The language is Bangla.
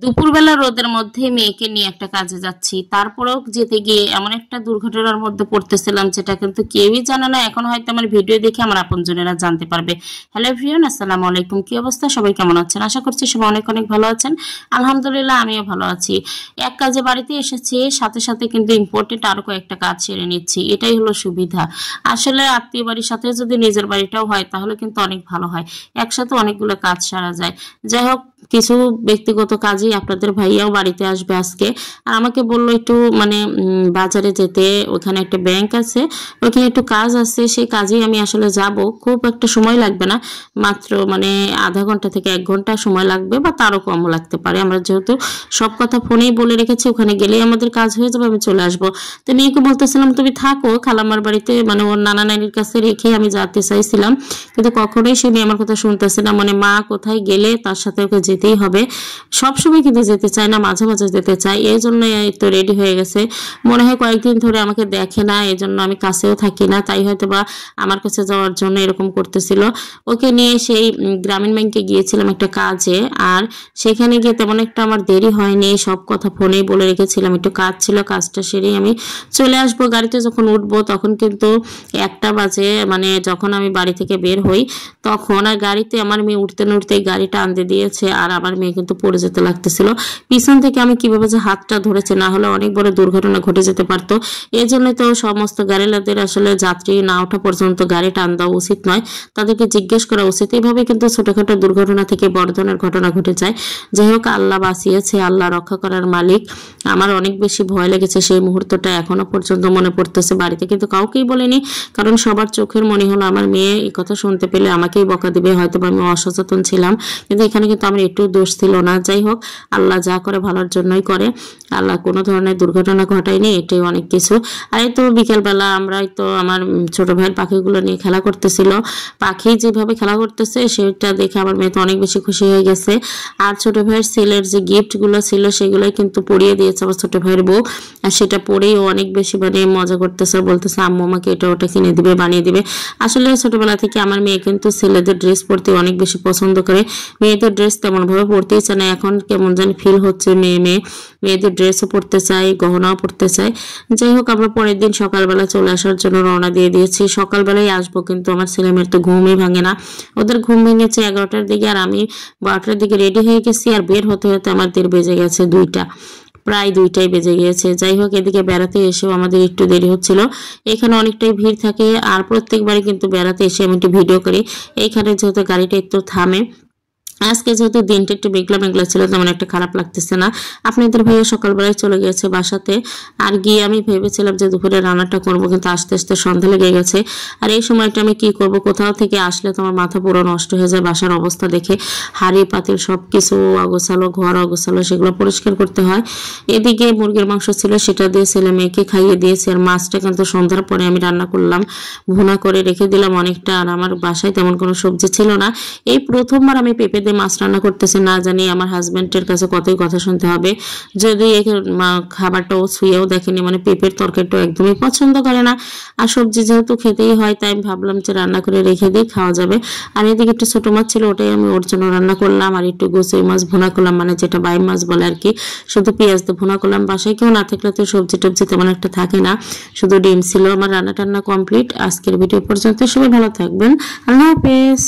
দুপুরবেলা রোদের মধ্যে মেয়েকে নিয়ে একটা কাজে যাচ্ছি, তারপরেও যেতে গিয়ে এমন একটা দুর্ঘটনার মধ্যে পড়তেছিলাম যেটা কিন্তু কেউই জানে না। এখন হয়তো আমার ভিডিও দেখে আমার আপনজনেরা জানতে পারবে। হ্যালো এভরিওয়ান, আসসালামু আলাইকুম। কি অবস্থা, সবাই কেমন আছেন? আশা করছি সবাই অনেক অনেক ভালো আছেন। আলহামদুলিল্লাহ, আমিও ভালো আছি। এক কাজে বাড়িতে এসেছি, সাথে সাথে কিন্তু ইম্পর্টেন্ট আরো কয়েকটা কাজ সেরে নিচ্ছি। এটাই হলো সুবিধা। আসলে আত্মীয় বাড়ির সাথে যদি নিজের বাড়িটাও হয় তাহলে কিন্তু অনেক ভালো হয়, একসাথে অনেকগুলো কাজ সারা যায়। যাই হোক, কিছু ব্যক্তিগত কাজেই আপনাদের ভাইয়াও বাড়িতে আসবে আজকে। আর আমাকে বললো একটু মানে বাজারে যেতে, ওখানে একটা ব্যাংক আছে, ওখানে একটু কাজ আছে, সেই কাজেই আমি আসলে যাব। খুব একটা সময় লাগবে না, মাত্র মানে আধা ঘন্টা থেকে 1 ঘন্টা সময় লাগবে, বা তারও কমও লাগতে পারে। আমরা যেহেতু সব কথা ফোনেই বলে রেখেছি, ওখানে গেলেই আমাদের কাজ হয়ে যাবে, আমি চলে আসবো। তো মেয়েকে বলতেছিলাম তুমি থাকো, খালাম্মার বাড়িতে মানে ওর নানা নানির কাছে রেখে আমি যেতে চাইছিলাম, কিন্তু কখনোই সে মেয়ে আমার কথা শুনতেছে না। মানে মা কোথায় গেলে তার সাথে ওকে যেতেই হবে। সবসময় কিন্তু যেতে চায় না, মাঝে মাঝে যেতে চায়। এই জন্য তো রেডি হয়ে গেছে। মনে হয় কয়েকদিন ধরে আমাকে দেখে না, এই জন্য আমি কাছেও থাকি না, তাই হয়তো বা আমার কাছে যাওয়ার জন্য এরকম করতেছিল। ওকে নিয়ে সেই গ্রামীণ ব্যাংকে গিয়েছিলাম একটা কাজে, আর সেখানে গিয়ে তেমন একটা আমার দেরি হয়নি। সব কথা ফোনেই বলে রেখেছিলাম, একটু কাজ ছিল, কাজটা সেরেই আমি চলে আসবো। গাড়িতে যখন উঠবো তখন কিন্তু 1টা বাজে, মানে যখন আমি বাড়ি থেকে বের হই তখন। আর গাড়িতে আমার মেয়ে উঠতে না উঠতেই গাড়িটা আনতে দিয়েছে, আর আমার মেয়ে কিন্তু পড়ে যেতে লাগতেছিল। পিছন থেকে আমি কিভাবে যে হাতটা ধরেছে, না হলে অনেক বড় দুর্ঘটনা ঘটে যেতে পারতো। এই জন্য তো সমস্ত গাড়িওয়ালাদের আসলে যাত্রী না ওঠা পর্যন্ত গাড়ি টান দেওয়া উচিত নয়, তাদেরকে জিজ্ঞেস করা উচিত। এইভাবে কিন্তু ছোটখাটো দুর্ঘটনা থেকে বড় ধরনের ঘটনা ঘটে যায়। যাই হোক, আল্লাহ বাঁচিয়েছে, আল্লাহ রক্ষা করার মালিক। আমার অনেক বেশি ভয় লেগেছে সেই মুহূর্তটা, এখনো পর্যন্ত মনে পড়তেছে। বাড়িতে কিন্তু কাউকেই বলিনি, কারণ সবার চোখের মনে হলো আমার মেয়ে এই কথা শুনতে পেলে আমাকেই বকা দিবে, হয়তো আমি অসচেতন ছিলাম। কিন্তু এখানে কিন্তু আমার একটু দোষ ছিল না। যাই হোক, আল্লাহ যা করে ভালোর জন্যই করে। আল্লাহ কোনো ধরনের দুর্ঘটনা ঘটায়নি, এটাই অনেক কিছু। আর এই তো বিকেলবেলা আমরাই তো আমার ছোট ভাইয়ের পাখিগুলো নিয়ে খেলা করতেছিল। পাখি যেভাবে খেলা করতেছে সেটা দেখে আমার মেয়ে তো অনেক বেশি খুশি হয়ে গেছে। আর ছোট ভাইয়ের ছেলের যে গিফটগুলো ছিল সেগুলোই কিন্তু পরিয়ে দিয়েছে আমার ছোট ভাইয়ের বউ। আর সেটা পরেই ও অনেক বেশি মানে মজা করতেছে, বলতেছে আম্মু আমাকে এটা ওটা কিনে দিবে, বানিয়ে দিবে। আসলে ছোটবেলা থেকে আমার মেয়ে কিন্তু ছেলেদের ড্রেস পরতে অনেক বেশি পছন্দ করে। মেয়েদের ড্রেস তেমন ভাবে পরতেই চায় না, এখন কেমন জানি ফিল হচ্ছে মেয়েদের ড্রেসও পরতে চাই, গহনাও পরতে চাই। যাই হোক, আমরা পরের দিন সকালবেলা চলে আসার জন্য রওনা দিয়ে দিয়েছি। সকালবেলায় আসবো, কিন্তু আমার ছেলে মেয়ের তো ঘুমই ভাঙে না। ওদের ঘুম ভেঙেছে 11টার দিকে, আর আমি 12টার দিকে রেডি হয়ে গেছি। আর বের হতে হতে আমার বেজে গেছে 2টা, প্রায় 2টাই বেজে গিয়েছে। যাই হোক, এদিকে বেড়াতে এসেও আমাদের একটু দেরি হচ্ছিল। এখানে অনেকটাই ভিড় থাকে, আর প্রত্যেকবারই কিন্তু বেড়াতে এসে আমি একটু ভিডিও করি। এইখানে যেহেতু গাড়িটা একটু থামে, আজকে যেহেতু দিনটা একটু মেঘলা মেঘলা ছিল, তেমন একটা খারাপ লাগতেছে না। আপনাদের ভাইয়া সকালবেলায় চলে গেছে বাসাতে। আর গিয়ে আমি ভেবেছিলাম যে দুপুরে রান্নাটা করবো, কিন্তু আস্তে আস্তে সন্ধ্যা লেগে গেছে। আর এই সময়টা আমি কি করব, কোথাও থেকে আসলে তোমার মাথা পুরো নষ্ট হয়ে যায় বাসার অবস্থা দেখে। হাঁড়ি পাতিল সব কিছু অগোছালো, ঘর অগোছালো, সেগুলো পরিষ্কার করতে হয়। এদিকে মুরগির মাংস ছিল, সেটা দিয়ে ছেলে মেয়েকে খাইয়ে দিয়েছি। আর মাছটা কিন্তু সন্ধ্যার পরে আমি রান্না করলাম, ভুনা করে রেখে দিলাম অনেকটা। আর আমার বাসায় তেমন কোনো সবজি ছিল না, এই প্রথমবার আমি পেঁপে দিয়ে মাছ রান্না করতেছি। না জানি আমার হাজবেন্ডের কাছে কতই কথা শুনতে হবে, যদি এই খাবারটা ও ছুঁয়েও দেখেনি। মানে পেঁপের তরকারিটা একদমই পছন্দ করে না। আর সবজি যেহেতু খেতেই হয়, তাই আমি ভাবলাম যে রান্না করে রেখে দিই, খাওয়া যাবে। আর এদিকে একটু ছোট মাছ ছিল, ওটাই আমি ওর জন্য রান্না করলাম। আর একটু গোছাই মাছ ভুনা করলাম, মানে যেটা বাই মাছ বলে আর কি, শুধু পেঁয়াজ দিয়ে ভুনা করলাম। বাসায় কেউ না থাকলে তো সবজি টবজি তেমন একটা থাকে না, শুধু ডিম ছিল। আমার রান্না টান্না কমপ্লিট। আজকের ভিডিও পর্যন্ত, সবাই ভালো থাকবেন, আল্লাহ হাফেজ।